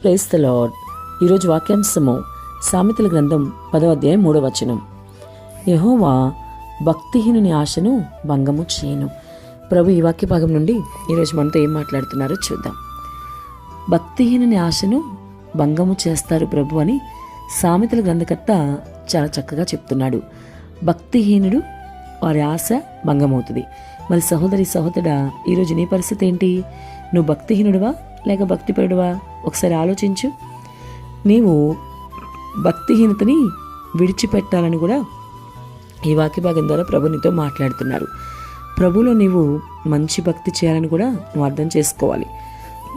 Praise the lord. ఈరోజు వాక్యాంశము సామెతల గ్రంథం 10వ అధ్యాయం 3వ వచనం. యెహోవా భక్తిహీనుని ఆశను భంగము చేయను. ప్రభు ఈ వాక్య భాగం నుండి ఈరోజు మనతో ఏం మాట్లాడుతున్నారో చూద్దాం. భక్తిహీనుని ఆశను భంగము చేస్తారు ప్రభు అని సామెతల గ్రంథకర్త చాలా చక్కగా చెప్తున్నాడు. భక్తిహీనుడు వారి ఆశ భంగమవుతుంది. మరి సహోదరి సహోదరుడా, ఈరోజు నీ పరిస్థితి ఏంటి? నువ్వు భక్తిహీనుడివా లేక భక్తిపరుడువా? ఒకసారి ఆలోచించు. నీవు భక్తిహీనతని విడిచిపెట్టాలని కూడా ఈ వాక్య భాగం ద్వారా ప్రభు నీతో మాట్లాడుతున్నారు. ప్రభులో నీవు మంచి భక్తి చేయాలని కూడా నువ్వు అర్థం చేసుకోవాలి.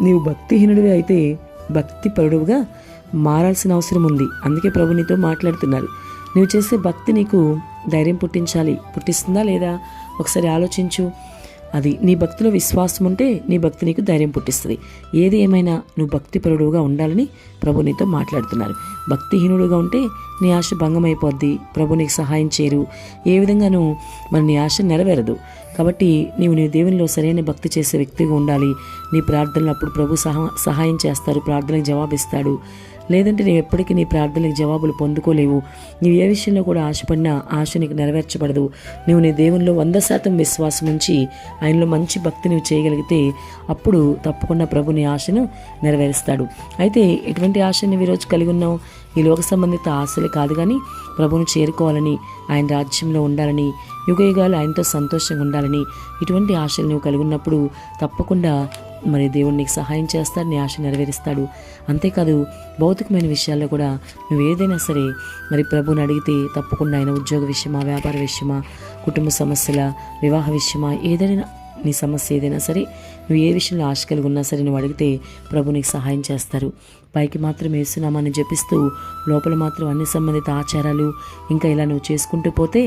నీవు భక్తిహీనుడివి అయితే భక్తిపరుడుగా మారాల్సిన అవసరం ఉంది. అందుకే ప్రభు నీతో మాట్లాడుతున్నారు. నువ్వు చేసే భక్తి నీకు ధైర్యం పుట్టిస్తుందా లేదా? ఒకసారి ఆలోచించు. అది నీ భక్తిలో విశ్వాసం ఉంటే నీ భక్తి నీకు ధైర్యం పుట్టిస్తుంది. ఏది ఏమైనా నువ్వు భక్తిపరుడుగా ఉండాలని ప్రభు నీతో మాట్లాడుతున్నారు. భక్తిహీనుడుగా ఉంటే నీ ఆశ భంగమైపోద్ది. ప్రభు నీకు సహాయం చేయరు. ఏ విధంగానూ మరి నీ ఆశ నెరవేరదు. కాబట్టి నీవు నీ దేవునిలో సరైన భక్తి చేసే వ్యక్తిగా ఉండాలి. నీ ప్రార్థనలు అప్పుడు ప్రభు సహాయం చేస్తారు, ప్రార్థనకు జవాబిస్తాడు. లేదంటే నీవు ఎప్పటికీ నీ ప్రార్థనలకు జవాబులు పొందుకోలేవు. నీవు ఏ విషయంలో కూడా ఆశపడినా ఆశ నీకు నెరవేర్చబడదు. నువ్వు నీ దేవునిలో 100% విశ్వాసం ఉంచి ఆయనలో మంచి భక్తి నువ్వు చేయగలిగితే అప్పుడు తప్పకుండా ప్రభు నీ ఆశను నెరవేరుస్తాడు. అయితే ఎటువంటి ఆశ నువ్వు ఈరోజు కలిగి ఉన్నావు? ఈ లోక సంబంధిత ఆశలే కాదు, కానీ ప్రభువును చేరుకోవాలని, ఆయన రాజ్యంలో ఉండాలని, యుగయుగాలు ఆయనతో సంతోషంగా ఉండాలని ఇటువంటి ఆశలు నువ్వు కలిగి ఉన్నప్పుడు తప్పకుండా మరి దేవుడు నీకు సహాయం చేస్తాడు, నీ ఆశ నెరవేరుస్తాడు. అంతేకాదు భౌతికమైన విషయాల్లో కూడా నువ్వు ఏదైనా సరే మరి ప్రభువుని అడిగితే తప్పకుండా ఆయన ఉద్యోగ విషయమా, వ్యాపార విషయమా, కుటుంబ సమస్యల, వివాహ విషయమా, ఏదైనా నీ సమస్య ఏదైనా సరే నువ్వు ఏ విషయంలో ఆశ కలిగి ఉన్నా సరే నువ్వు అడిగితే ప్రభు నీకు సహాయం చేస్తారు. పైకి మాత్రం యేసునామాన్ని జపిస్తూ లోపల మాత్రం అన్ని సంబంధిత ఆచారాలు ఇంకా ఇలా నువ్వు చేసుకుంటూ పోతే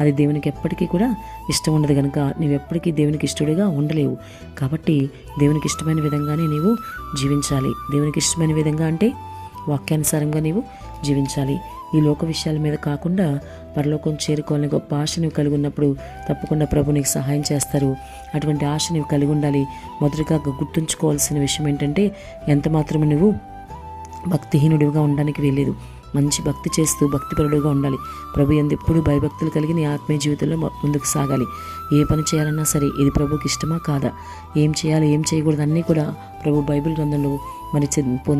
అది దేవునికి ఎప్పటికీ కూడా ఇష్టం ఉండదు. కనుక నువ్వు ఎప్పటికీ దేవునికి ఇష్టడుగా ఉండలేవు. కాబట్టి దేవునికి ఇష్టమైన విధంగానే నీవు జీవించాలి. దేవునికి ఇష్టమైన విధంగా అంటే వాక్యానుసారంగా నీవు జీవించాలి. ఈ లోక విషయాల మీద కాకుండా పరలోకం చేరుకోవాలని గొప్ప ఆశ నువ్వు కలిగి ఉన్నప్పుడు తప్పకుండా ప్రభు నీకు సహాయం చేస్తారు. అటువంటి ఆశ నువ్వు కలిగి ఉండాలి. మొదటిగా గుర్తుంచుకోవాల్సిన విషయం ఏంటంటే ఎంత మాత్రమే నువ్వు భక్తిహీనుడిగా ఉండడానికి వీల్లేదు. మంచి భక్తి చేస్తూ భక్తిపరుడుగా ఉండాలి. ప్రభు యందు ఎప్పుడు భయభక్తులు కలిగి నీ ఆత్మీయ జీవితంలో ముందుకు సాగాలి. ఏ పని చేయాలన్నా సరే ఇది ప్రభుకి ఇష్టమా కాదా, ఏం చేయాలి ఏం చేయకూడదు అన్నీ కూడా ప్రభు బైబిల్ గ్రంథంలో మరి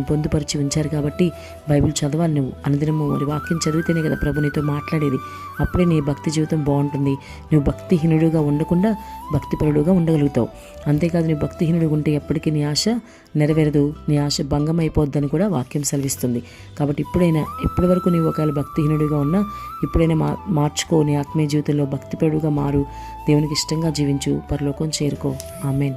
పొందుపరిచి ఉంచారు. కాబట్టి బైబిల్ చదవాలి. నువ్వు అనుదినము మరి వాక్యం చదివితేనే కదా ప్రభు నీతో మాట్లాడేది. అప్పుడే నీ భక్తి జీవితం బాగుంటుంది. నువ్వు భక్తిహీనుడుగా ఉండకుండా భక్తిపరుడుగా ఉండగలుగుతావు. అంతేకాదు నువ్వు భక్తిహీనుడుగా ఉంటే ఎప్పటికీ నీ ఆశ నెరవేరదు, నీ ఆశ భంగం అయిపోద్దని కూడా వాక్యం సెలవిస్తుంది. కాబట్టి ఇప్పటి వరకు నీవు ఒకవేళ భక్తిహీనుడిగా ఉన్నా ఇప్పుడైనా మార్చుకో. నీ ఆత్మీయ జీవితంలో భక్తిపరుడుగా మారు. దేవునికి ఇష్టంగా జీవించు. పరలోకం చేరుకో. ఆమేన్.